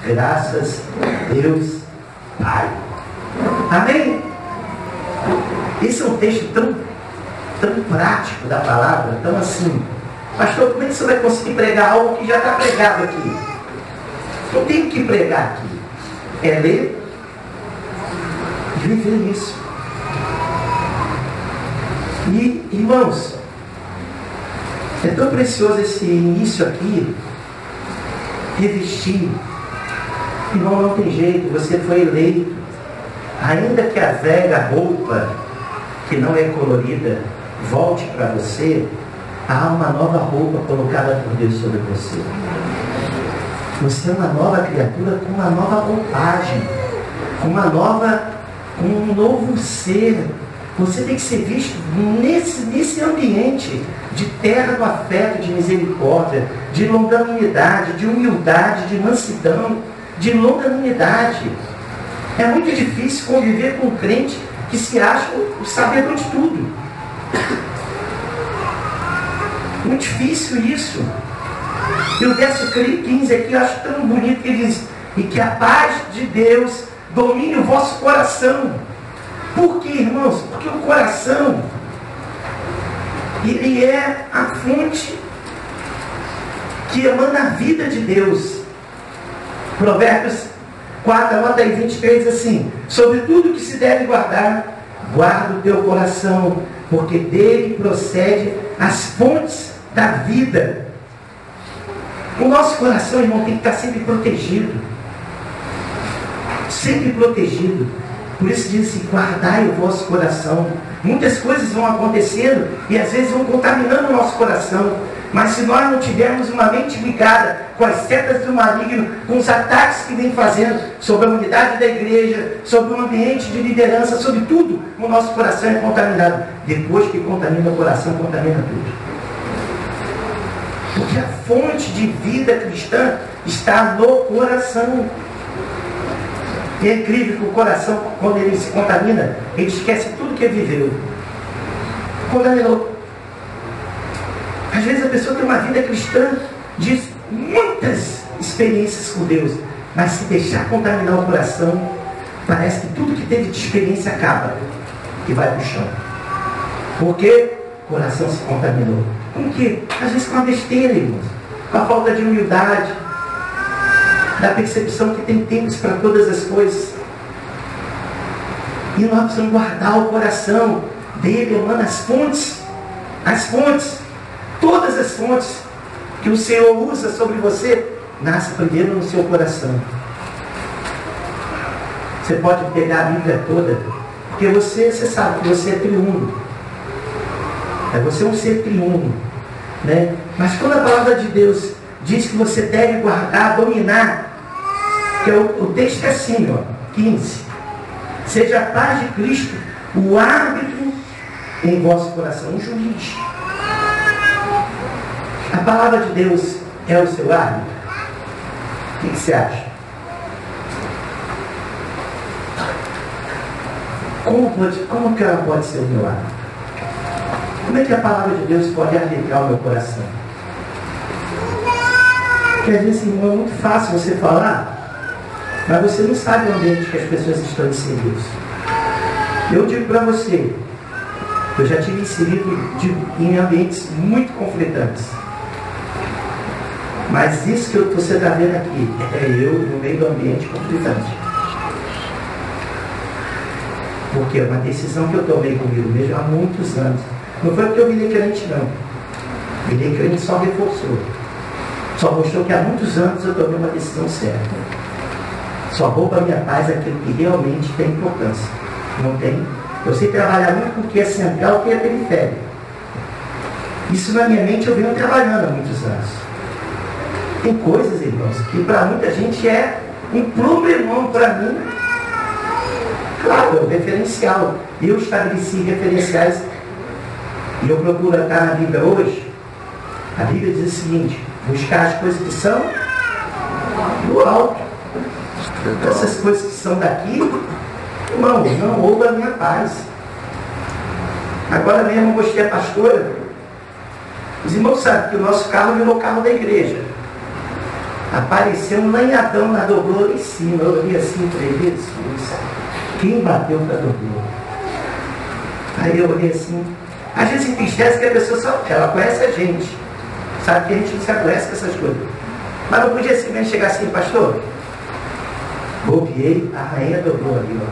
Graças a Deus Pai. Amém? Esse é um texto tão prático da palavra, tão assim. Pastor, como é que você vai conseguir pregar algo que já está pregado aqui? Não tem o que pregar aqui. É ler e viver isso. E, irmãos, é tão precioso esse início aqui. Revestir. Irmão, não tem jeito, você foi eleito. Ainda que a velha roupa, que não é colorida, volte para você, há uma nova roupa colocada por Deus sobre você. Você é uma nova criatura com uma nova roupagem, com um novo ser. Você tem que ser visto nesse ambiente de terra do afeto, de misericórdia, de longanimidade, de humildade, de mansidão, de longanimidade. É muito difícil conviver com um crente que se acha o sabedor de tudo. Muito difícil isso. E o verso 15 aqui eu acho tão bonito, que ele diz: e que a paz de Deus domine o vosso coração. Por quê, irmãos? Porque o coração, ele é a fonte que emana a vida de Deus. Provérbios 4, anota aí 23, diz assim: sobre tudo que se deve guardar, guarda o teu coração, porque dele procede as fontes da vida. O nosso coração, irmão, tem que estar sempre protegido. Sempre protegido. Por isso diz assim: guardai o vosso coração. Muitas coisas vão acontecendo e às vezes vão contaminando o nosso coração. Mas se nós não tivermos uma mente ligada com as setas do maligno, com os ataques que vem fazendo sobre a unidade da igreja, sobre o ambiente de liderança, sobre tudo, o nosso coração é contaminado. Depois que contamina o coração, contamina tudo. Porque a fonte de vida cristã está no coração. E é incrível que o coração, quando ele se contamina, ele esquece tudo que ele viveu. Contaminou. Às vezes a pessoa tem uma vida cristã, diz muitas experiências com Deus, mas se deixar contaminar o coração, parece que tudo que teve de experiência acaba e vai para o chão. Porque o coração se contaminou. Com o quê? Às vezes com a besteira, irmãos, com a falta de humildade, da percepção que tem tempos para todas as coisas. E nós precisamos guardar o coração dele, emana as fontes, todas as fontes que o Senhor usa sobre você, nasce primeiro no seu coração. Você pode pegar a Bíblia toda, porque você sabe que você é triuno. Você é um ser triuno, né? Mas quando a palavra de Deus diz que você deve guardar, dominar, que o texto é assim, 15. Seja a paz de Cristo o árbitro em vosso coração, um juiz. A palavra de Deus é o seu árbitro? O que você acha? Como que ela pode ser o meu árbitro? Como é que a palavra de Deus pode arbitrar o meu coração? Porque às vezes, irmão, é muito fácil você falar, mas você não sabe o ambiente que as pessoas estão inseridas. Eu digo para você, eu já tive inserido em ambientes muito conflitantes. Mas isso que você está vendo aqui é eu no meio do ambiente conflitante. Porque é uma decisão que eu tomei comigo mesmo há muitos anos. Não foi porque eu virei crente, não. Virei crente só reforçou. Só mostrou que há muitos anos eu tomei uma decisão certa. Só rouba a minha paz aquilo que realmente tem importância. Não tem. Eu sei trabalhar muito com o que é central e o que é periférico. Isso na minha mente eu venho trabalhando há muitos anos. Tem coisas, irmãos, que para muita gente é um problemão. Para mim, claro, é o referencial. Eu estabeleci referenciais e eu procuro estar na Bíblia hoje. A Bíblia diz o seguinte: buscar as coisas que são do alto. Essas coisas que são daqui, irmão, não rouba a minha paz. Agora mesmo eu mostrei a pastora. Os irmãos sabem que o nosso carro virou carro da igreja. Apareceu um lanhadão na dobrou em cima. Eu olhei assim e falei, Jesus, quem bateu para a dobrou? Aí eu olhei assim. A gente se entristece que a pessoa só ela conhece a gente. Sabe que a gente não se adoece com essas coisas. Mas não podia simplesmente chegar assim, pastor. Bobiei, a rainha dobrou ali, ó.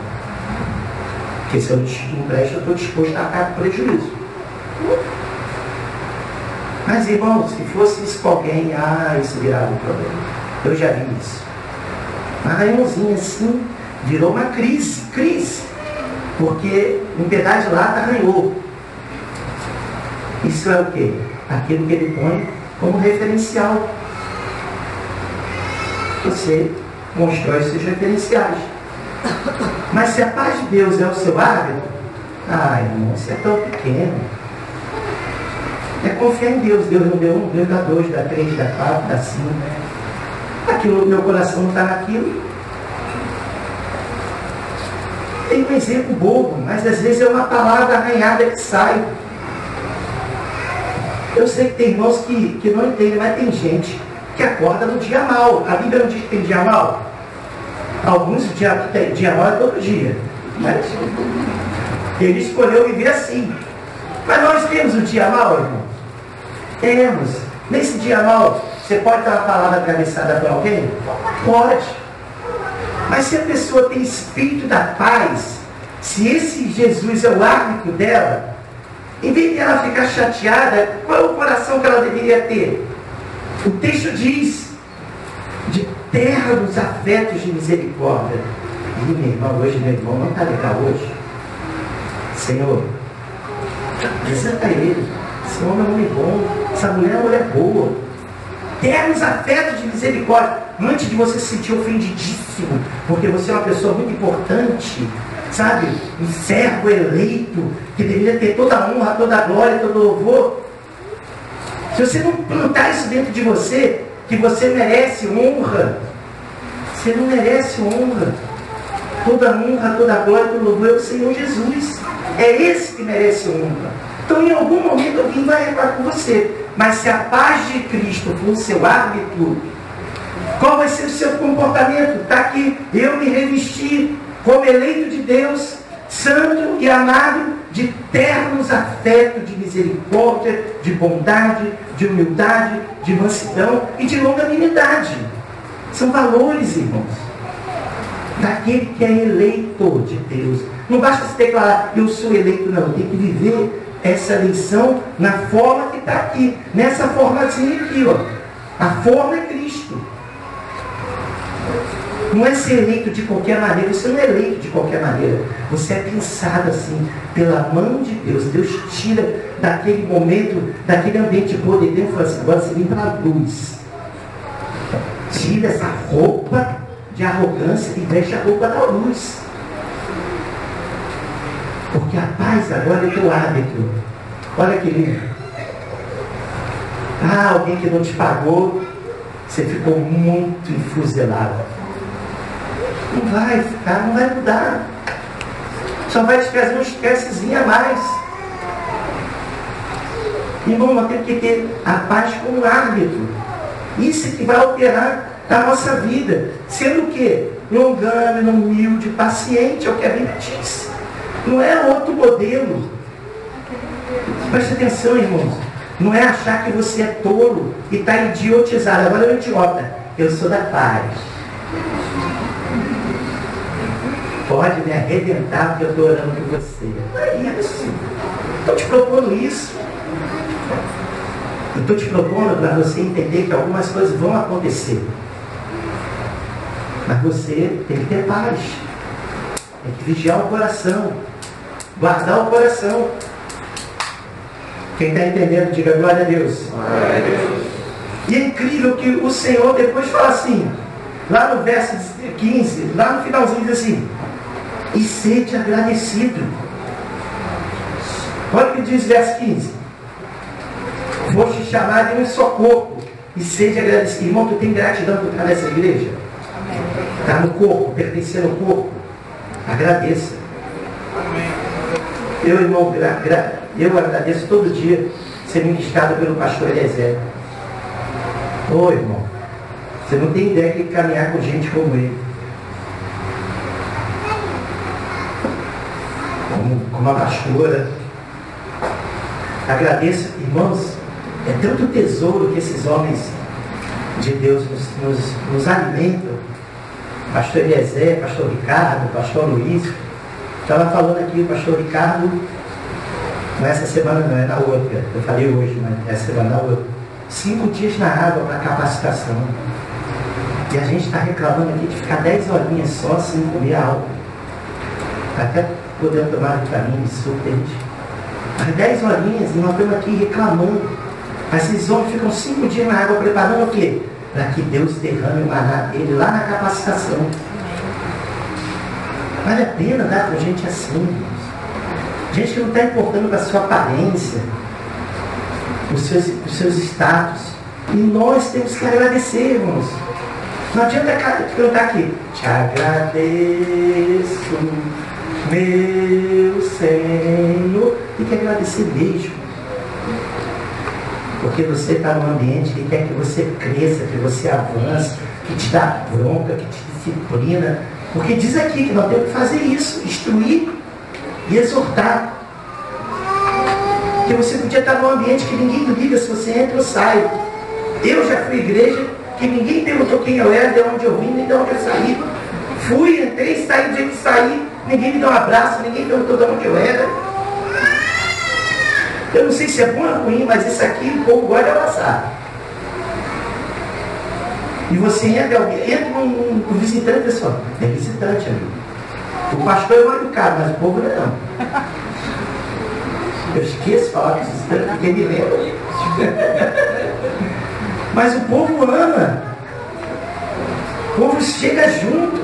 Porque se eu não presto, eu estou disposto a arcar com prejuízo. Mas, irmãos, se fosse isso com alguém, isso virava um problema. Eu já vi isso. Uma rainhazinha assim, virou uma crise. Porque um pedaço de lata arranhou. Isso é o quê? Aquilo que ele põe como referencial. Você constrói seus referenciais. Mas se a paz de Deus é o seu hábito, irmão, você é tão pequeno. É confiar em Deus. Deus não deu 1, Deus dá 2, dá 3, dá 4, dá 5. Aquilo, meu coração não está naquilo. Tem um exemplo bobo, mas às vezes é uma palavra arranhada que sai. Eu sei que tem irmãos que não entendem, mas tem gente que acorda no dia mal. A Bíblia não diz que tem dia mal. Alguns dia mal é todo dia. Mas ele escolheu viver assim. Mas nós temos um dia mal, irmão? Temos. Nesse dia mal, você pode dar uma palavra atravessada por alguém? Pode. Mas se a pessoa tem espírito da paz, se esse Jesus é o árbitro dela, em vez de ela ficar chateada, qual é o coração que ela deveria ter? O texto diz, de ternos afetos de misericórdia. E meu irmão, hoje meu irmão não está legal hoje. Senhor, apresenta ele. Esse homem é um homem bom, essa mulher é uma mulher boa. Ternos afetos de misericórdia. Antes de você se sentir ofendidíssimo, porque você é uma pessoa muito importante, sabe? Um servo eleito, que deveria ter toda a honra, toda a glória, todo o louvor. Se você não plantar isso dentro de você, que você merece honra, você não merece honra. Toda a honra, toda a glória, todo o louvor é o Senhor Jesus. É esse que merece honra. Então, em algum momento, alguém vai reclamar com você. Mas se a paz de Cristo for o seu árbitro, qual vai ser o seu comportamento? Está aqui, eu me revesti como eleito de Deus, santo e amado, de ternos afetos de misericórdia, de bondade, de humildade, de mansidão e de longanimidade. São valores, irmãos, daquele que é eleito de Deus. Não basta se declarar, eu sou eleito, não. Tem que viver essa eleição na forma que está aqui. Nessa formazinha aqui, ó. A forma é Cristo. Não é ser eleito de qualquer maneira. Você não é eleito de qualquer maneira. Você é pensado assim, pela mão de Deus. Deus tira daquele momento, daquele ambiente de poder. Deus fala assim, agora você vem para a luz. Tira essa roupa de arrogância e veste a roupa da luz. Porque a paz agora é teu hábito. Olha que lindo. Alguém que não te pagou, você ficou muito enfuselado. Não vai ficar, não vai mudar. Só vai te trazer um estressezinho a mais. Irmão, nós temos que ter a paz como árbitro. Isso é que vai alterar a nossa vida. Sendo o quê? Longânimo, humilde, paciente, é o que a Bíblia diz. Não é outro modelo. Preste atenção, irmãos. Não é achar que você é tolo e está idiotizado. Agora eu idiota. Eu sou da paz. Pode me arrebentar porque eu estou orando por você. Não é isso. Estou te propondo isso. Eu estou te propondo para você entender que algumas coisas vão acontecer. Mas você tem que ter paz. Tem que vigiar o coração. Guardar o coração. Quem está entendendo, diga glória a Deus. Glória a Deus. E é incrível que o Senhor depois fala assim, lá no verso 15, lá no finalzinho diz assim, e sede agradecido. Olha o que diz o verso 15. Vou te chamar de um só corpo e sede agradecido. Irmão, tu tem gratidão por estar nessa igreja? Está no corpo, pertencer ao corpo. Agradeça. Eu, irmão, eu agradeço todo dia ser ministrado pelo pastor Eliezer. Ô, irmão, Você não tem ideia de caminhar com gente como ele. Como a pastora. Agradeço, irmãos, é tanto tesouro que esses homens de Deus nos alimentam. Pastor Eliezer, pastor Ricardo, pastor Luiz. Estava falando aqui, o pastor Ricardo, não é essa semana não, é na outra. Eu falei hoje, mas essa semana na outra. 5 dias na água para capacitação. E a gente está reclamando aqui de ficar 10 horinhas só sem comer algo. Até poder tomar vitamina, suco, mas 10 horinhas e nós estamos aqui reclamando. Mas esses homens ficam 5 dias na água preparando o quê? Para que Deus derrame o maná dele lá na capacitação. Vale a pena dar com gente assim, irmãos. Gente que não está importando para a sua aparência, os seus status. E nós temos que agradecer, irmãos. Não adianta cantar aqui. Te agradeço, meu Senhor. Tem que agradecer mesmo. Porque você está num ambiente que quer que você cresça, que você avance, que te dá bronca, que te disciplina. Porque diz aqui que nós temos que fazer isso, instruir e exortar. Porque você podia estar num ambiente que ninguém liga se você entra ou sai. Eu já fui à igreja que ninguém perguntou quem eu era, de onde eu vim, nem de onde eu saí. Fui, entrei, saí do jeito que saí, ninguém me deu um abraço, ninguém perguntou de onde eu era. Eu não sei se é bom ou ruim, mas isso aqui o povo gosta de abraçar. E você entra um visitante, pessoal. É visitante, amigo. O pastor é mal educado, mas o povo não. Eu esqueço de falar com visitante, porque me lembra. Mas o povo ama. O povo chega junto.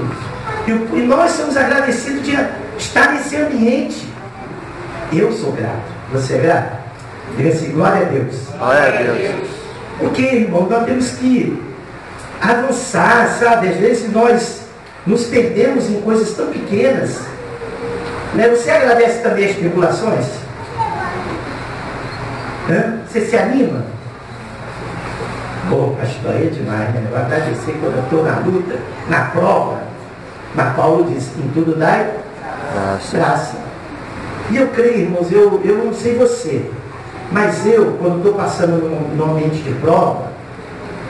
E nós somos agradecidos de estar nesse ambiente. Eu sou grato. Você é grato? Diga assim, glória a Deus. Glória a Deus. Porque, irmão, nós temos que avançar, sabe? Às vezes nós nos perdemos em coisas tão pequenas. Né? Você agradece também as tribulações? Você se anima? Pô, pastor, é demais, né? Vai agradecer quando eu estou na luta, na prova. Mas Paulo diz, em tudo dai graça. E eu creio, irmãos, eu não sei você, mas eu, quando estou passando num ambiente de prova,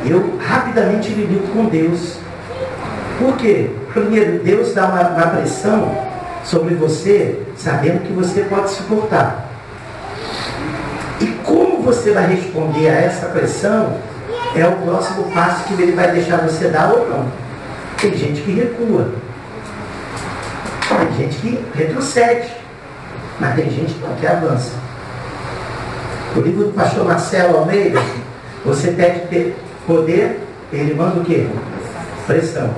eu rapidamente lido com Deus. Por quê? Primeiro, Deus dá uma pressão sobre você, sabendo que você pode suportar. E como você vai responder a essa pressão, é o próximo passo que Ele vai deixar você dar ou não. Tem gente que recua. Tem gente que retrocede. Mas tem gente que avança. O livro do pastor Marcelo Almeida, você pede ter poder, ele manda o quê? Pressão.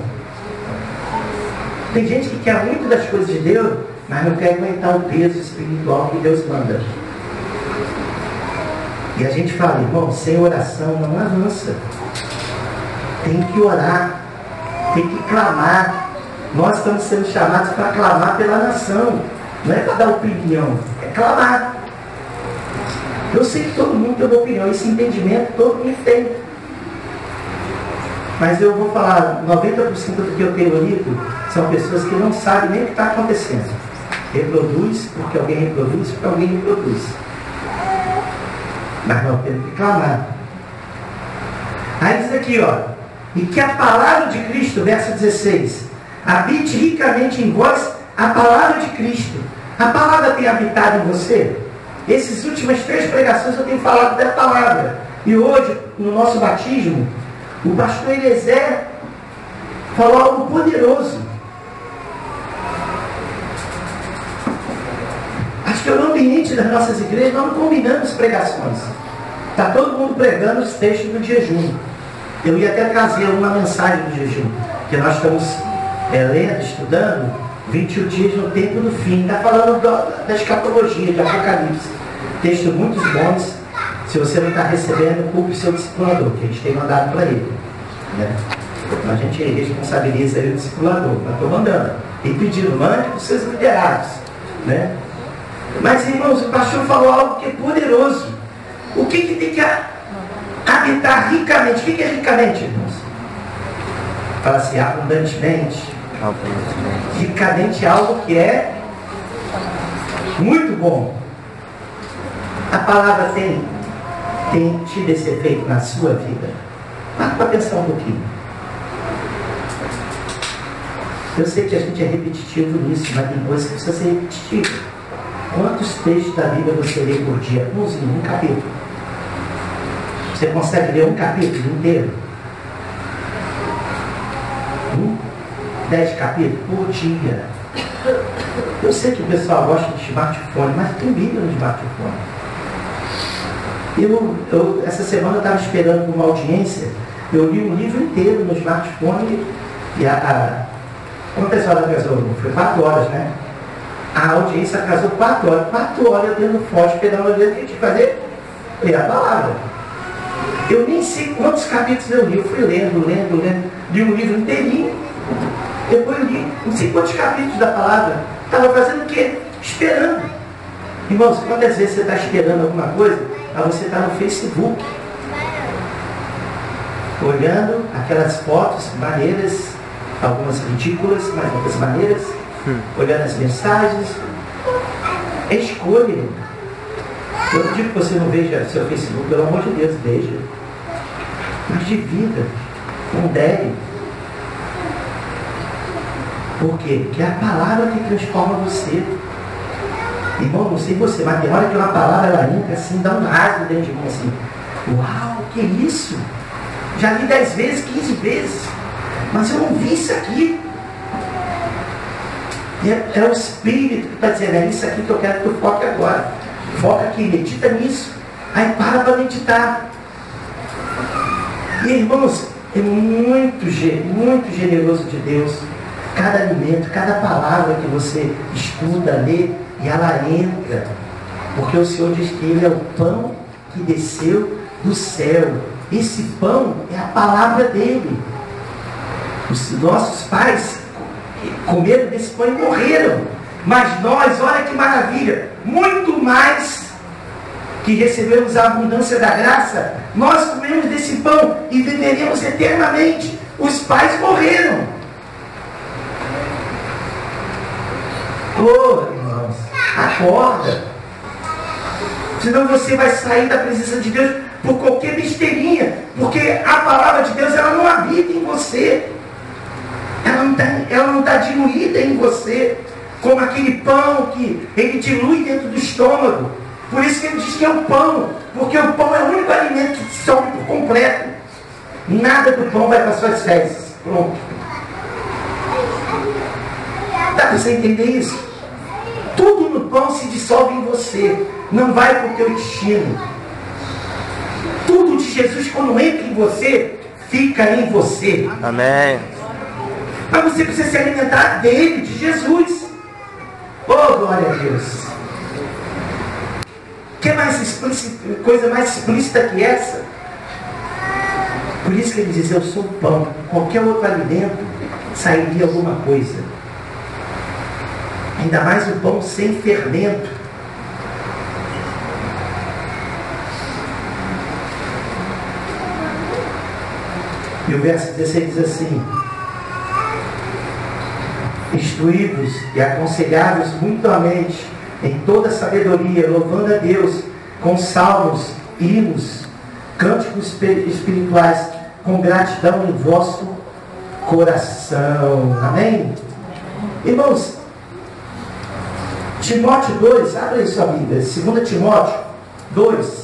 Tem gente que quer muito das coisas de Deus, mas não quer aguentar o peso espiritual que Deus manda. E a gente fala, irmão, sem oração não avança. Tem que orar, tem que clamar. Nós estamos sendo chamados para clamar pela nação. Não é para dar opinião, é clamar. Eu sei que todo mundo tem uma opinião, esse entendimento todo mundo tem. Mas eu vou falar, 90% do que eu tenho lido são pessoas que não sabem nem o que está acontecendo. Reproduz porque alguém reproduz, porque alguém reproduz. Mas nós temos que clamar. Aí diz aqui, ó, e que a palavra de Cristo, verso 16, habite ricamente em vós a palavra de Cristo. A palavra tem habitado em você? Essas últimas 3 pregações eu tenho falado da palavra. E hoje, no nosso batismo, o pastor Eliezer falou algo poderoso. Acho que no ambiente das nossas igrejas nós não combinamos pregações. Está todo mundo pregando os textos do jejum. Eu ia até trazer uma mensagem do jejum, que nós estamos lendo, estudando, 21 dias no tempo do fim. Está falando da escatologia, de Apocalipse. Texto muito bons. Se você não está recebendo, culpe o seu discipulador, que a gente tem mandado para ele. Né? A gente responsabiliza ele o discipulador. Mas estou mandando. E pedindo, mande para os seus liderados. Né? Mas, irmãos, o pastor falou algo que é poderoso. O que tem que habitar ricamente? O que é ricamente, irmãos? Fala assim, abundantemente. Ricamente, algo que é muito bom. A palavra tem tido esse efeito na sua vida? Para para pensar um pouquinho. Eu sei que a gente é repetitivo nisso, mas tem coisa que precisa ser repetitiva. Quantos textos da Bíblia você lê por dia? Um capítulo. Você consegue ler um capítulo inteiro? 10 capítulos por dia. Eu sei que o pessoal gosta de smartphone, mas tem Bíblia no smartphone. Essa semana eu estava esperando por uma audiência, eu li um livro inteiro no smartphone e quantas horas atrasou? Foi 4 horas, né? A audiência atrasou 4 horas. 4 horas eu dentro do forte, esperando o que eu tinha que fazer? Ler a palavra. Eu nem sei quantos capítulos eu li. Eu fui lendo. Li um livro inteirinho. Depois eu li não sei quantos capítulos da palavra. Estava fazendo o quê? Esperando. Irmãos, quantas vezes você está esperando alguma coisa, mas você está no Facebook, olhando aquelas fotos maneiras, algumas ridículas, mas outras maneiras, olhando as mensagens. É escolha. Eu não digo que você não veja seu Facebook, pelo amor de Deus, veja. Mas de vida, não deve. Por quê? Porque é a palavra que transforma você. Irmão, não sei você, mas tem hora que uma palavra ela entra assim, dá um rasgo dentro de mim assim. Uau, que isso? Já li 10 vezes, 15 vezes, mas eu não vi isso aqui. E é o Espírito que está dizendo, é isso aqui que eu quero que tu foque agora. Foca aqui, medita nisso. Aí para meditar. E irmãos, é muito generoso de Deus. Cada alimento, cada palavra que você escuta, lê, e ela entra. Porque o Senhor diz que Ele é o pão que desceu do céu. Esse pão é a palavra dele. Os nossos pais comeram desse pão e morreram. Mas nós, olha que maravilha, muito mais que recebemos a abundância da graça, nós comemos desse pão e viveremos eternamente. Os pais morreram. Oh, irmãos, acorda. Senão você vai sair da presença de Deus por qualquer besteirinha. Porque a palavra de Deus, ela não habita em você. Ela não está diluída em você. Como aquele pão que ele dilui dentro do estômago. Por isso que ele diz que é o pão. Porque o pão é o único alimento que dissolve por completo. Nada do pão vai para suas fezes. Pronto. Dá para você entender isso? Tudo no pão se dissolve em você. Não vai para o teu intestino. Tudo de Jesus, quando entra em você, fica em você. Amém. Mas você precisa se alimentar dele, de Jesus. Oh, glória a Deus. Que mais explícito, coisa mais explícita que essa? Por isso que ele diz, eu sou o pão. Qualquer outro alimento sairia alguma coisa. Ainda mais o pão sem fermento. E o verso 16 diz assim: instruí-vos e aconselhai-vos mutuamente em toda sabedoria, louvando a Deus com salmos, hinos, cânticos espirituais, com gratidão em vosso coração. Amém? Irmãos, Timóteo 2, abre aí sua Bíblia, 2 Timóteo 2.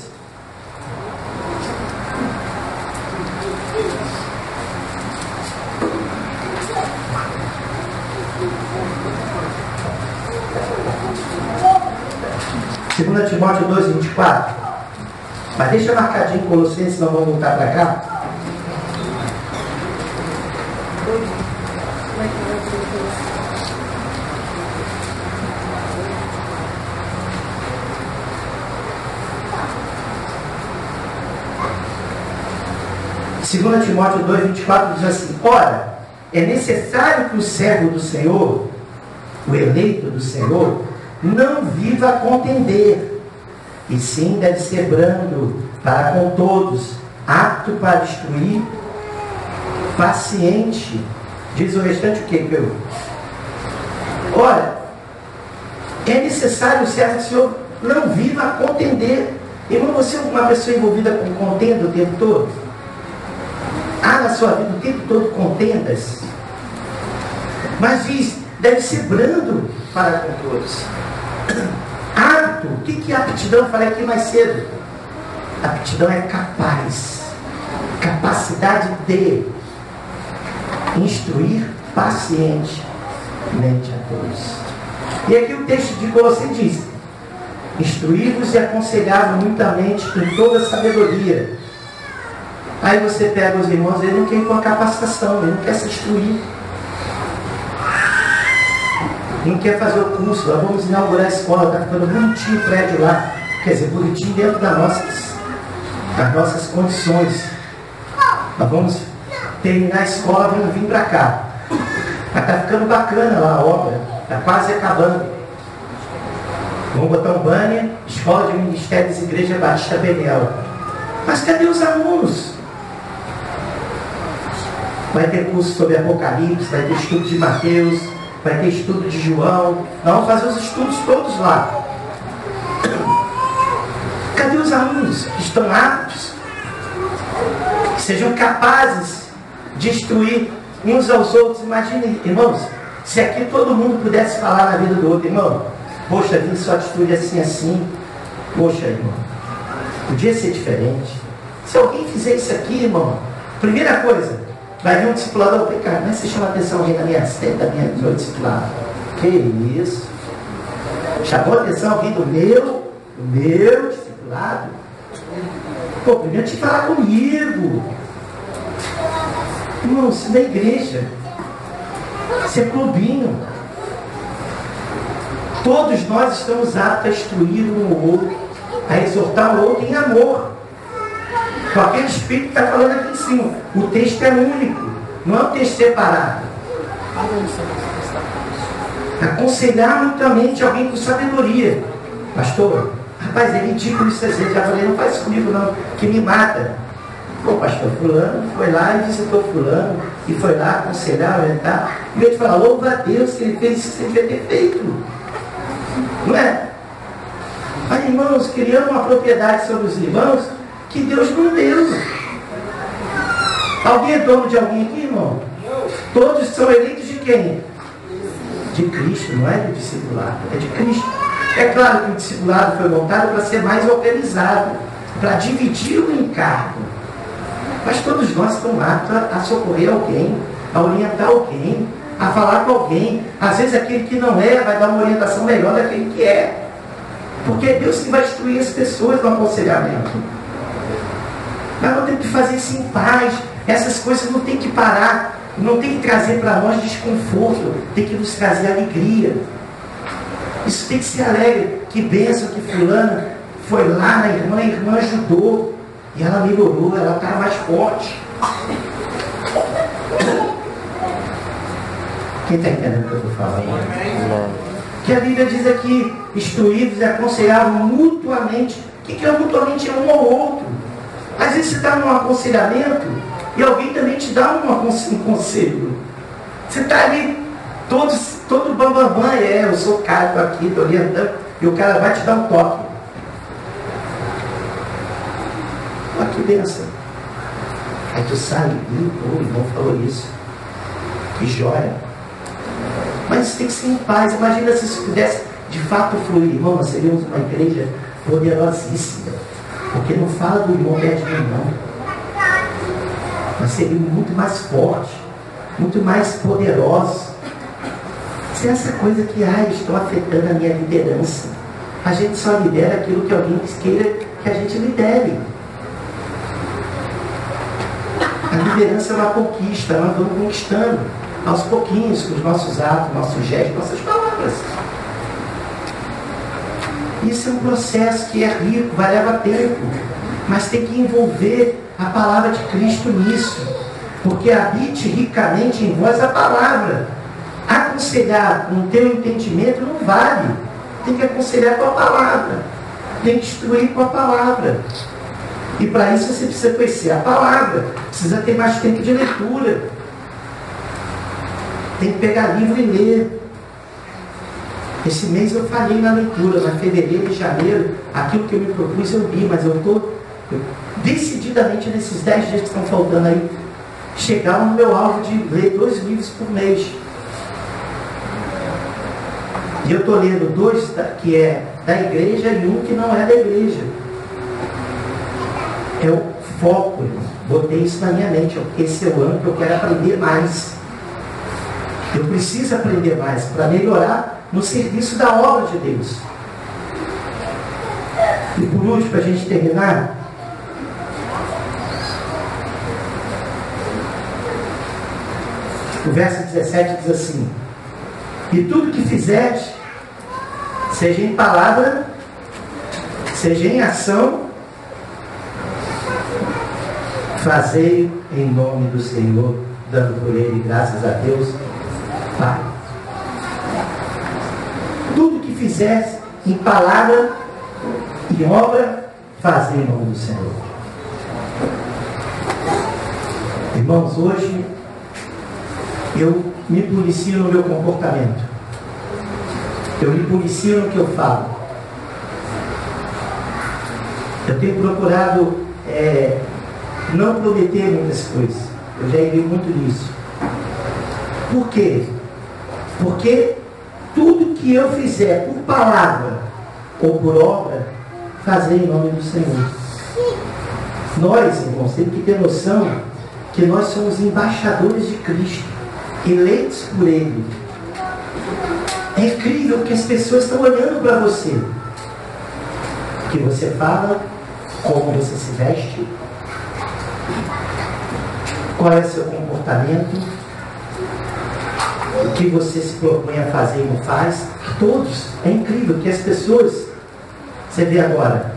Segunda Timóteo 2, 24. Mas deixa marcadinho em Colossenses, senão vamos voltar para cá. Segunda Timóteo 2, 24 diz assim: ora, é necessário que o servo do Senhor, o eleito do Senhor, não viva a contender, e sim deve ser brando para com todos, apto para instruir paciente. Diz o restante o que, meu? Olha, é necessário, certo, que o Senhor não viva a contender. Irmão, você é uma pessoa envolvida com contenda o tempo todo? Há na sua vida o tempo todo contendas? Mas diz, deve ser brando para com todos. Apto, o que é aptidão? Eu falei aqui mais cedo. Aptidão é capaz, capacidade de instruir pacientemente a todos. E aqui o texto de Colossenses diz: instruí-vos e aconselhar-vos mutuamente com toda sabedoria. Aí você pega os irmãos, ele não quer ir com a capacitação, ele não quer se instruir, não quer fazer o curso. Nós vamos inaugurar a escola, está ficando bonitinho o prédio lá, quer dizer, bonitinho dentro das nossas condições. Nós vamos terminar a escola, vamos vir para cá. Mas está ficando bacana lá a obra, está quase acabando. Vamos botar um banner, Escola de Ministérios Igreja Batista Benel. Mas cadê os alunos? Vai ter curso sobre Apocalipse, vai ter estudo de Mateus, vai ter estudo de João. Nós vamos fazer os estudos todos lá. Cadê os alunos que estão aptos, que sejam capazes de instruir uns aos outros? Imagine, irmãos, se aqui todo mundo pudesse falar na vida do outro, irmão, poxa, vi sua atitude assim, poxa, irmão, podia ser diferente. Se alguém fizer isso aqui, irmão, primeira coisa, vai vir um discipulador, cara, mas você chama a atenção alguém da minha meu discipulado? Que isso? Chamou a atenção alguém do meu discipulado? Pô, primeiro tinha que falar comigo. Irmão, isso da igreja. Isso é clubinho. Todos nós estamos aptos a instruir um ao outro, a exortar o outro em amor. Com aquele espírito que está falando aqui em cima. O texto é único, não é um texto separado. Aconselhar mutuamente alguém com sabedoria. Pastor, rapaz, é ridículo isso assim. Já falei, não faz isso comigo não, que me mata. Pô, pastor, fulano foi lá e visitou fulano, e foi lá aconselhar, orientar. E eu te falar, louva a Deus que ele fez isso que você devia ter feito. Não é? Mas, irmãos, criando uma propriedade sobre os irmãos que Deus não deu. Alguém é dono de alguém aqui, irmão? Todos são eleitos de quem? De Cristo, não é do discipulado, é de Cristo. É claro que o discipulado foi montado para ser mais organizado, para dividir o encargo. Mas todos nós estamos aptos a socorrer alguém, a orientar alguém, a falar com alguém. Às vezes aquele que não é vai dar uma orientação melhor daquele que é. Porque é Deus que vai instruir as pessoas no aconselhamento. Mas nós temos que fazer isso em paz. Essas coisas não tem que parar, não tem que trazer para nós desconforto, tem que nos trazer alegria. Isso tem que ser alegre. Que bênção que fulano foi lá na irmã, a irmã ajudou e ela melhorou, ela está mais forte. Quem está entendendo o que eu estou falando? Que a Bíblia diz aqui, instruídos e aconselhavam mutuamente. O que é mutuamente? É um ao outro. Às vezes você está num aconselhamento e alguém também te dá um conselho. Você está ali todo bambambam, eu sou caro, estou aqui, estou orientando, e o cara vai te dar um toque. Olha que benção. Aí tu sai, o irmão falou isso. Que joia. Mas isso tem que ser em paz. Imagina se isso pudesse de fato fluir. Irmão, nós seríamos uma igreja poderosíssima. Porque não fala do irmão perto de mim, não. Nós seríamos muito mais fortes, muito mais poderosos. Se essa coisa que, estou afetando a minha liderança. A gente só lidera aquilo que alguém queira que a gente lidere. A liderança é uma conquista, nós vamos conquistando aos pouquinhos, com os nossos atos, nossos gestos, nossas palavras. Isso é um processo que é rico, vai levar tempo, mas tem que envolver a palavra de Cristo nisso, porque habite ricamente em vós a palavra. Aconselhar com o teu entendimento não vale, tem que aconselhar com a palavra, tem que instruir com a palavra. E para isso você precisa conhecer a palavra, precisa ter mais tempo de leitura. Tem que pegar livro e ler. Esse mês eu falhei na leitura, mas fevereiro e janeiro, aquilo que eu me propus eu li, mas eu estou decididamente nesses 10 dias que estão faltando aí, chegar no meu alvo de ler 2 livros por mês. E eu estou lendo 2 que é da igreja e 1 que não é da igreja. É o foco, botei isso na minha mente. Esse é o ano que eu quero aprender mais. Eu preciso aprender mais para melhorar no serviço da obra de Deus. E por último, para a gente terminar, o verso 17 diz assim: e tudo que fizeres, seja em palavra, seja em ação, fazei em nome do Senhor, dando por Ele graças a Deus, Pai. Tudo que fizeres em palavra e obra, fazei em nome do Senhor. Irmãos, hoje eu me policio no meu comportamento. Eu me policio no que eu falo. Eu tenho procurado não prometer muitas coisas. Eu já errei muito nisso. Por quê? Porque tudo que eu fizer por palavra ou por obra, fazer em nome do Senhor. Nós, irmãos, temos que ter noção que nós somos embaixadores de Cristo, eleitos por Ele. É incrível que as pessoas estão olhando para você. O que você fala, como você se veste, qual é o seu comportamento, o que você se propõe a fazer e não faz. Todos. É incrível que as pessoas, você vê agora,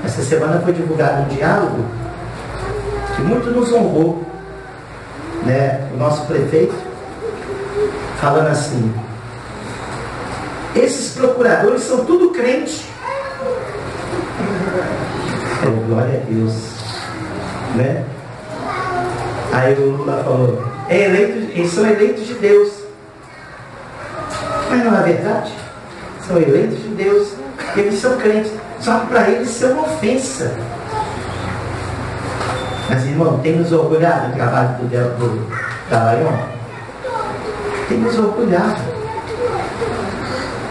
essa semana foi divulgado um diálogo que muito nos honrou, né? O nosso prefeito falando assim: esses procuradores são tudo crentes. Glória a Deus, né? Aí o Lula falou: eles são eleitos de Deus. Mas não é verdade? São eleitos de Deus, eles são crentes, só que para eles isso é uma ofensa. Mas, irmão, tem nos orgulhado do trabalho do Dallagnol? Tem nos orgulhado.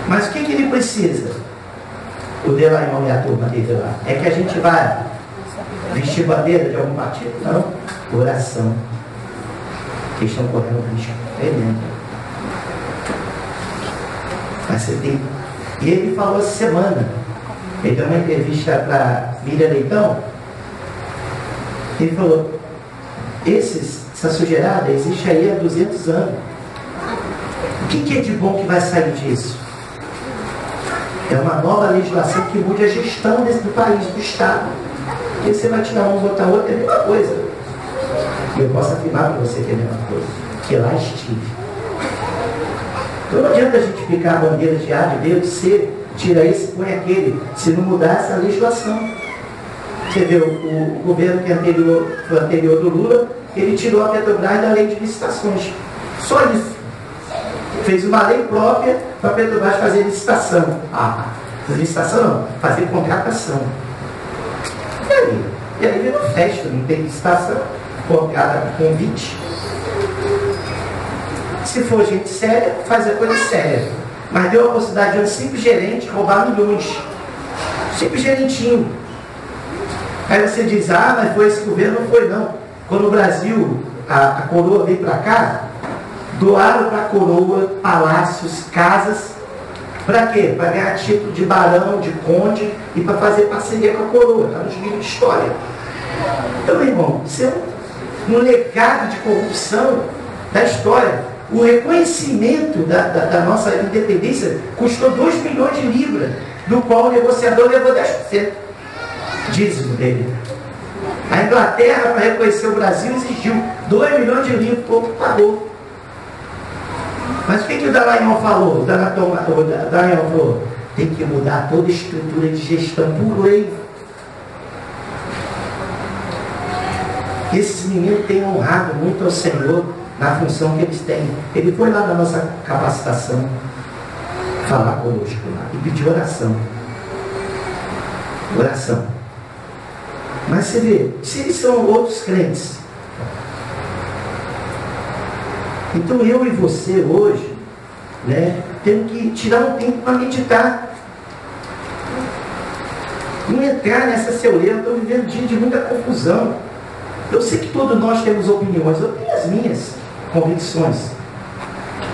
Mas o que ele precisa? O Dallagnol e a turma dele lá. É que a gente vai vestir bandeira de algum partido? Não. Oração. Eles estão correndo risco tremendo. Mas você tem. E ele falou essa semana, ele deu uma entrevista para Miriam Leitão. Ele falou: essa sujeirada existe aí há 200 anos. O que é de bom que vai sair disso? É uma nova legislação que mude a gestão do país, do Estado. Porque você vai tirar um, botar outro, é a mesma coisa. E eu posso afirmar para você que é a mesma coisa, que lá estive. Então não adianta a gente ficar a bandeira de A, de B, de C, tira esse, põe aquele, se não mudar essa legislação. Você vê o governo que foi anterior do Lula, ele tirou a Petrobras da lei de licitações. Só isso. Fez uma lei própria para a Petrobras fazer licitação. Licitação não, fazer contratação. E aí virou festa, não tem licitação, contrata convite. Se for gente séria, faz a coisa séria. Mas deu a possibilidade de um simples gerente roubar milhões. Simples gerentinho. Aí você diz: mas foi esse governo? Não foi não. Quando o Brasil, a coroa veio para cá, doaram para a coroa palácios, casas. Para quê? Para ganhar título de barão, de conde e para fazer parceria com a coroa. Está nos livros de história. Então, meu irmão, isso é um legado de corrupção da história. O reconhecimento da nossa independência custou 2 milhões de libras, do qual o negociador levou 10%. Dízimo dele. A Inglaterra, para reconhecer o Brasil, exigiu 2 milhões de libras, o povo pagou. Mas o que o Dallagnol falou? O Dallagnol falou: tem que mudar toda a estrutura de gestão por lei. que esses meninos tenham honrado muito ao Senhor na função que eles têm. Ele foi lá na nossa capacitação falar conosco lá e pedir oração. Oração. Mas você vê, se eles são outros crentes, então eu e você hoje, né, temos que tirar um tempo para meditar. Não entrar nessa celeuma. Eu estou vivendo um dia de muita confusão. Eu sei que todos nós temos opiniões. Eu tenho as minhas convicções.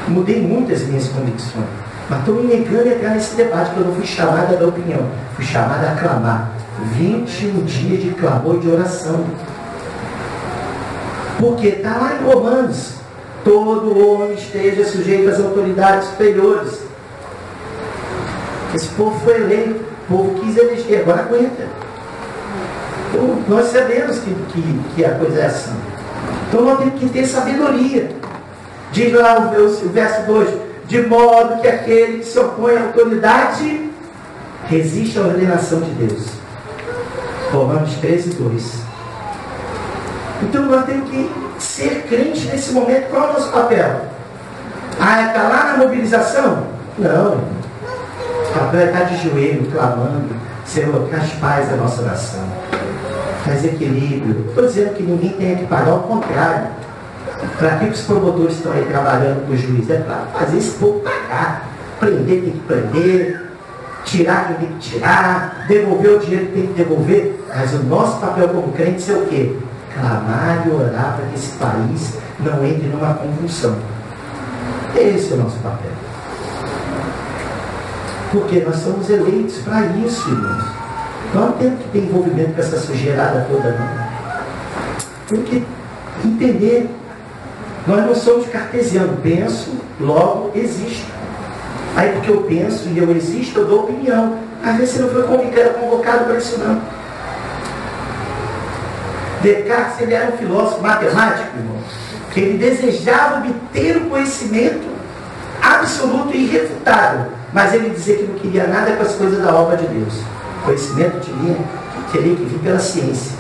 Mudei muito as minhas convicções. Mas estou me negando a entrar nesse debate, porque eu não fui chamada da opinião. Fui chamada a clamar. 21 dias de clamor e de oração. Porque está lá em Romanos. Todo homem esteja sujeito às autoridades superiores. Esse povo foi eleito. O povo quis eleger, agora aguenta. Então, nós sabemos que a coisa é assim. Então nós temos que ter sabedoria. Diz lá o verso 2: de modo que aquele que se opõe à autoridade resiste à ordenação de Deus. Romanos 13, 2. Então nós temos que ser crente nesse momento. Qual é o nosso papel? Está lá na mobilização? Não. O papel é estar de joelho, clamando: Senhor, traz paz à nossa nação, traz equilíbrio. Não estou dizendo que ninguém tenha que pagar, ao contrário. Para que os promotores estão aí trabalhando com o juiz? É para fazer esse povo pagar. Prender tem que prender, tirar quem tem que tirar, devolver o dinheiro que tem que devolver. Mas o nosso papel como crente é o quê? Clamar e orar para que esse país não entre numa convulsão. Esse é o nosso papel. Porque nós somos eleitos para isso, irmãos. Nós não temos que ter envolvimento com essa sujeirada toda, não. Temos que entender. Nós não somos cartesianos. Penso, logo existo. Aí porque eu penso e eu existo, eu dou opinião. Às vezes você não foi convocado para isso, não. Descartes, ele era um filósofo matemático, irmão, que ele desejava obter o conhecimento absoluto e irrefutável, mas ele dizia que não queria nada com as coisas da obra de Deus. O conhecimento teria que vir pela ciência.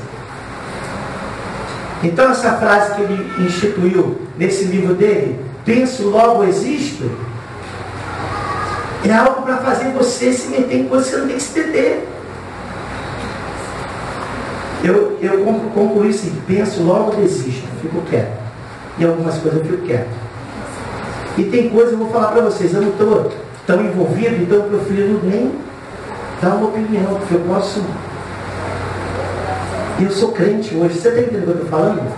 Então essa frase que ele instituiu nesse livro dele, penso, logo existo, é algo para fazer você se meter em coisas que você não tem que se meter. Eu concluí assim: penso, logo desisto, fico quieto. E algumas coisas eu fico quieto. E tem coisas, eu vou falar para vocês, eu não estou tão envolvido, então eu prefiro nem dar uma opinião, porque eu posso. Eu sou crente hoje. Você está entendendo o que eu estou falando?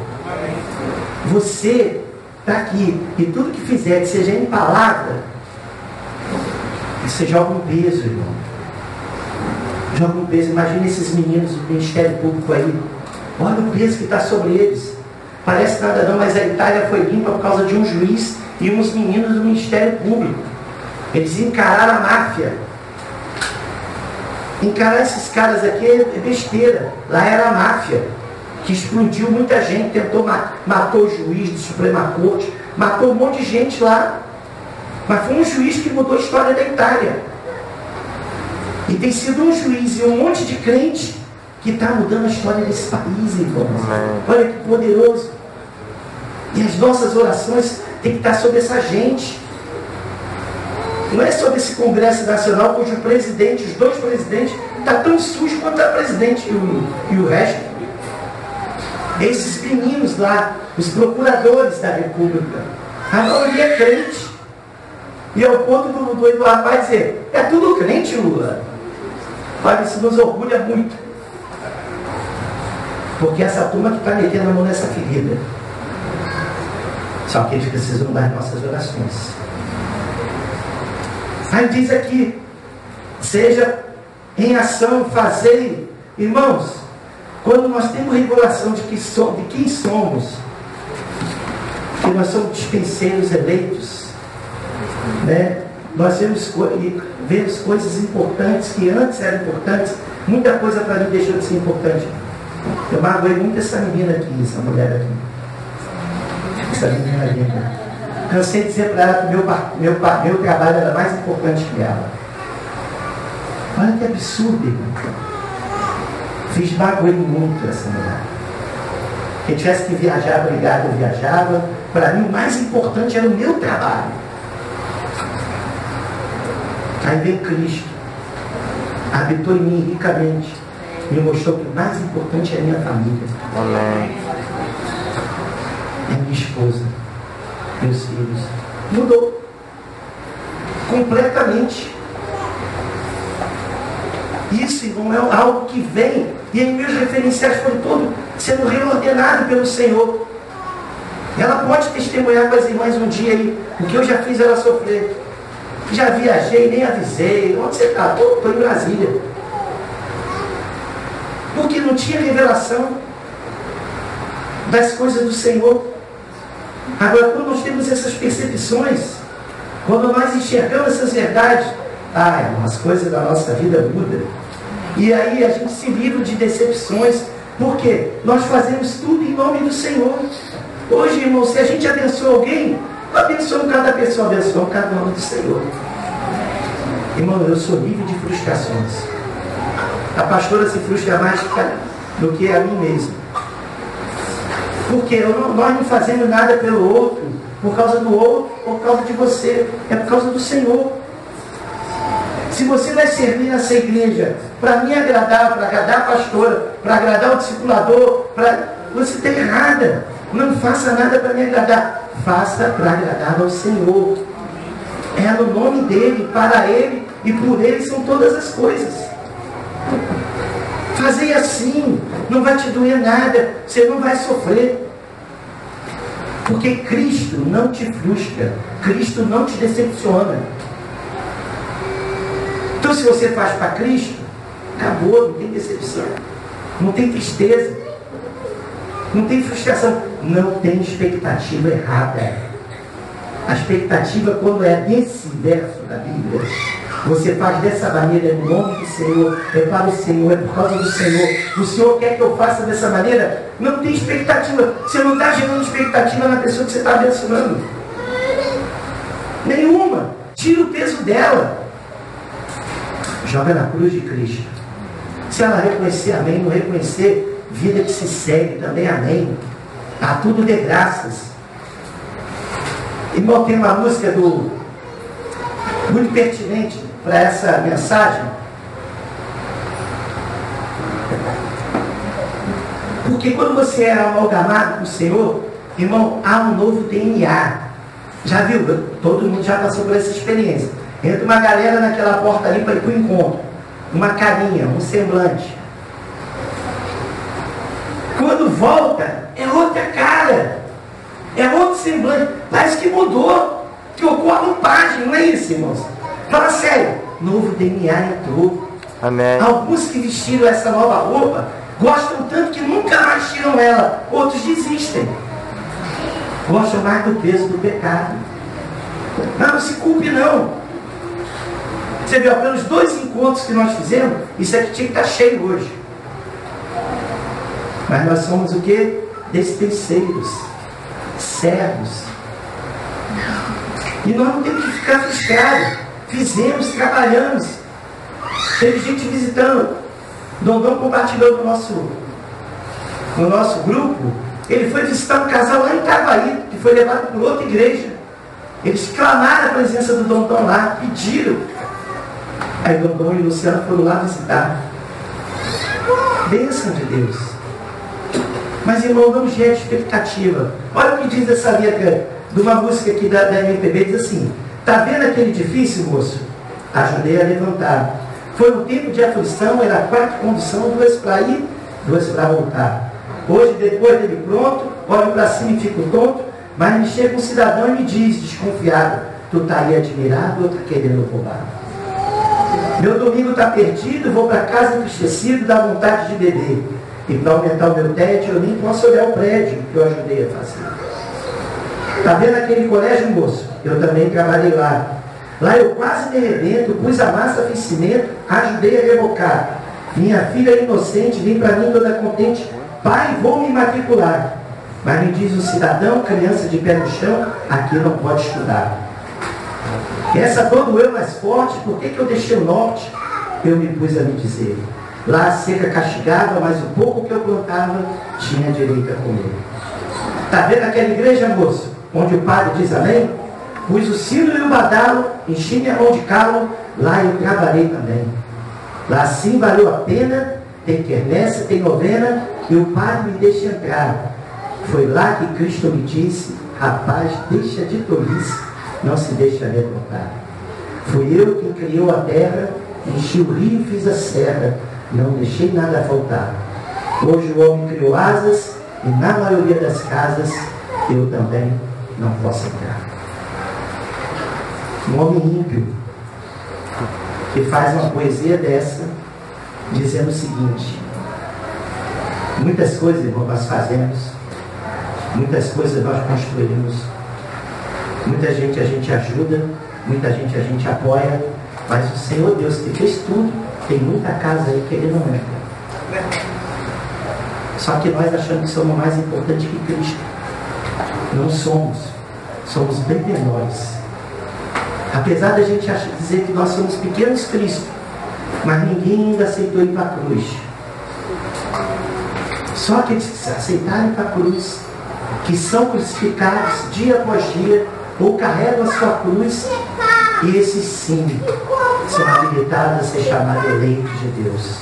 Você está aqui, e tudo que fizer, que seja em palavra, você joga um peso, irmão. Joga um peso. Imagina esses meninos do Ministério Público aí. Olha o peso que está sobre eles. Parece nada não, mas a Itália foi limpa por causa de um juiz e uns meninos do Ministério Público. Eles encararam a máfia. Encarar esses caras aqui é besteira. Lá era a máfia, que explodiu muita gente, matou o juiz do Suprema Corte, matou um monte de gente lá. Mas foi um juiz que mudou a história da Itália. E tem sido um juiz e um monte de crente que está mudando a história desse país, irmãos. Olha que poderoso. E as nossas orações têm que estar sobre essa gente. Não é sobre esse Congresso Nacional cujo presidente, os dois presidentes, está tão sujo quanto a presidente e o resto. Esses meninos lá, os procuradores da República, a maioria é crente. E ao ponto do rapaz dizer: é tudo crente, Lula. Olha, isso nos orgulha muito. Porque essa turma que está metendo a mão nessa ferida. Só que eles precisam das nossas orações. Aí diz aqui: seja em ação, fazei. Irmãos, quando nós temos revelação de quem somos, que nós somos dispenseiros eleitos, né? Nós vemos coisas importantes que antes eram importantes. Muita coisa para mim deixou de ser importante. Eu magoei muito essa menina aqui, essa mulher aqui. Essa menina linda. Cansei de dizer para ela que meu trabalho era mais importante que ela. Olha que absurdo, irmão. Magoei muito essa mulher. Quem tivesse que viajar, obrigado, eu viajava. Para mim, o mais importante era o meu trabalho. Aí veio Cristo, habitou em mim ricamente, me mostrou que o mais importante é a minha família. Amém. É minha esposa, meus filhos. Mudou completamente. Isso, irmão, é algo que vem, e aí meus referenciais foram todos sendo reordenados pelo Senhor. Ela pode testemunhar com as irmãs um dia aí, o que eu já fiz ela sofrer. Já viajei, nem avisei. Onde você está? Estou em Brasília. Porque não tinha revelação das coisas do Senhor. Agora, quando nós temos essas percepções, quando nós enxergamos essas verdades, as coisas da nossa vida mudam. E aí a gente se livra de decepções, porque nós fazemos tudo em nome do Senhor. Hoje, irmão, se a gente abençoa alguém, não abençoa cada pessoa, abençoa cada nome do Senhor. Irmão, eu sou livre de frustrações. A pastora se frustra mais do que a mim mesmo. Porque nós não fazemos nada pelo outro, por causa do outro, por causa de você. É por causa do Senhor. Se você vai servir nessa igreja para me agradar, para agradar a pastora, para agradar o discipulador, você está errada. Não faça nada para me agradar. Faça para agradar ao Senhor. É no nome dEle, para Ele e por Ele são todas as coisas. Fazer assim, não vai te doer nada, você não vai sofrer. Porque Cristo não te frustra, Cristo não te decepciona. Então, se você faz para Cristo, acabou, não tem decepção, não tem tristeza, não tem frustração, não tem expectativa errada. A expectativa, quando é desse verso da Bíblia, você faz dessa maneira, é no nome do Senhor, é para o Senhor, é por causa do Senhor. O Senhor quer que eu faça dessa maneira, não tem expectativa. Você não está gerando expectativa na pessoa que você está abençoando. Nenhuma. Tira o peso dela. Joga na cruz de Cristo. Se ela reconhecer, amém. Não reconhecer, vida que se segue também, amém. A tudo de graças. Irmão, tem uma música muito pertinente para essa mensagem. Porque quando você é amalgamado com o Senhor, irmão, há um novo DNA. Já viu? Todo mundo já passou por essa experiência. Entra uma galera naquela porta ali para ir para o encontro. Uma carinha, um semblante. Quando volta, é outra cara. É outro semblante. Parece que mudou. Trocou a roupagem, não é isso, irmãos? Fala sério. Novo DNA entrou. Amém. Alguns que vestiram essa nova roupa gostam tanto que nunca mais tiram ela. Outros desistem. Gostam mais do peso do pecado. Não se culpe não. Você viu, pelos 2 encontros que nós fizemos, isso aqui tinha que estar cheio hoje. Mas nós somos o quê? Despenseiros, servos. E nós não temos que ficar frustrados. Fizemos, trabalhamos. Teve gente visitando. Dondão compartilhou no nosso grupo. Ele foi visitar um casal lá em Itaguaí, que foi levado por outra igreja. Eles clamaram a presença do Dondão lá, pediram. Aí Dondão e Luciano foram lá visitar. Bênção de Deus. Mas, irmão, não gere expectativa. Olha o que diz essa letra de uma música aqui da MPB, diz assim: tá vendo aquele edifício, moço? Ajudei a levantar. Foi um tempo de aflição, era 4 condução, 2 para ir, 2 para voltar. Hoje, depois dele pronto, olho para cima e fico tonto, mas me chega um cidadão e me diz, desconfiado: tu tá aí admirado ou tá querendo roubar? Meu domingo está perdido, vou para casa entristecido, dá vontade de beber. E para aumentar o meu tédio, eu nem posso olhar o prédio que eu ajudei a fazer. Está vendo aquele colégio, moço? Eu também trabalhei lá. Lá eu quase me arrebento, pus a massa, fiz cimento, ajudei a rebocar. Minha filha inocente, vem para mim toda contente: pai, vou me matricular. Mas me diz o cidadão, criança de pé no chão, aqui não pode estudar. Essa dor doeu mais forte, por que eu deixei o norte? Eu me pus a me dizer: Lá a seca castigava, mas o pouco que eu plantava tinha direito a comer. Está vendo aquela igreja, moço, onde o padre diz amém? Pus o sino e o badalo, enchi minha mão de calo, lá eu trabalhei também. Lá assim valeu a pena, tem quermesse, tem novena, e o padre me deixa entrar. Foi lá que Cristo me disse, rapaz, deixa de tolice, não se deixa amedrontar. Fui eu quem criou a terra, enchi o rio e fiz a serra, não deixei nada faltar. Hoje o homem criou asas, e na maioria das casas, eu também não posso entrar. Um homem ímpio, que faz uma poesia dessa, dizendo o seguinte: muitas coisas, irmão, nós fazemos, muitas coisas nós construímos, muita gente a gente ajuda, muita gente a gente apoia, mas o Senhor Deus que fez tudo, tem muita casa aí que Ele não entra. Só que nós achamos que somos mais importantes que Cristo. Não somos. Somos bem menores. Apesar da gente dizer que nós somos pequenos Cristo, mas ninguém ainda aceitou ir para a cruz. Só aqueles que aceitarem para a cruz, que são crucificados dia após dia, ou carregam a sua cruz, e esses sim são habilitados a ser chamados eleitos de Deus.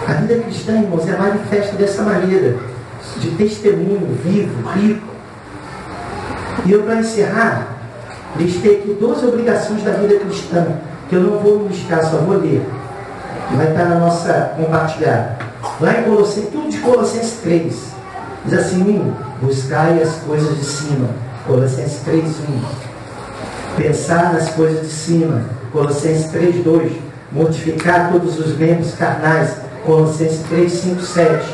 A vida cristã, irmãos, é manifesta dessa maneira, de testemunho vivo, rico. E eu, para encerrar, listei aqui 12 obrigações da vida cristã, que eu não vou ministrar, só vou ler. Que vai estar na nossa compartilhada. Lá em Colossenses, tudo de Colossenses 3. Diz assim: buscai as coisas de cima. Colossenses 3:1. Pensar nas coisas de cima. Colossenses 3:2. Mortificar todos os membros carnais. Colossenses 3:5-7.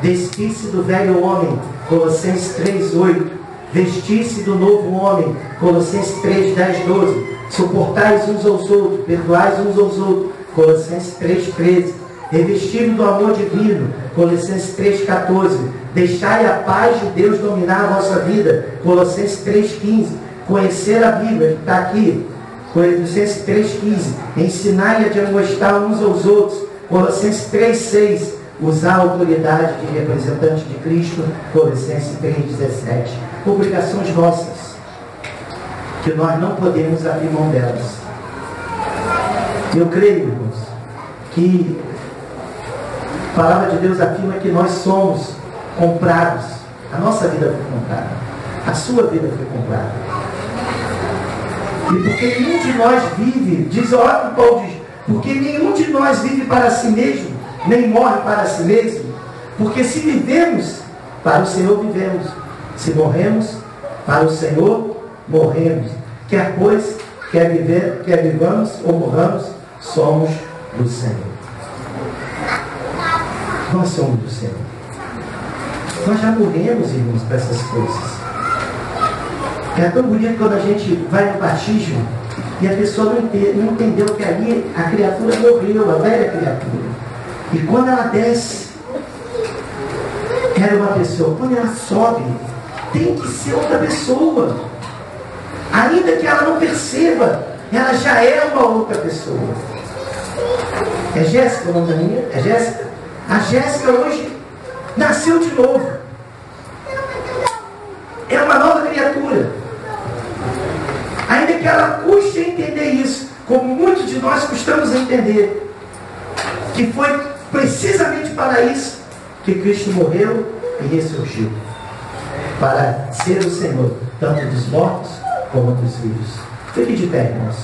Despir-se do velho homem. Colossenses 3:8. Vestir-se do novo homem. Colossenses 3:10-12. Suportais uns aos outros, perdoais uns aos outros. Colossenses 3:13. Revestido do amor divino. Colossenses 3:14. Deixai a paz de Deus dominar a vossa vida. Colossenses 3:15. Conhecer a Bíblia, que está aqui. Colossenses 3:15. Ensinai a admoestar uns aos outros. Colossenses 3:6. Usar a autoridade de representante de Cristo. Colossenses 3:17. Obrigações nossas, que nós não podemos abrir mão delas. Eu creio, irmãos, que a palavra de Deus afirma que nós somos comprados. A nossa vida foi comprada. A sua vida foi comprada. E porque nenhum de nós vive, diz o apóstolo Paulo, diz, porque nenhum de nós vive para si mesmo, nem morre para si mesmo. Porque se vivemos, para o Senhor vivemos. Se morremos, para o Senhor morremos. Quer vivamos ou morramos, somos do Senhor. Nós somos do Senhor. Nós já morremos, irmãos, para essas coisas. É tão bonito quando a gente vai no batismo e a pessoa não entendeu que ali a criatura morreu, a velha criatura. E quando ela desce, era uma pessoa. Quando ela sobe, tem que ser outra pessoa. Ainda que ela não perceba, ela já é uma outra pessoa. É Jéssica o nome da minha? É Jéssica? A Jéssica hoje nasceu de novo. É uma nova criatura. Ainda que ela custe a entender isso, como muitos de nós custamos a entender, que foi precisamente para isso que Cristo morreu e ressurgiu. Para ser o Senhor, tanto dos mortos como dos vivos. Fique de pé, irmãos.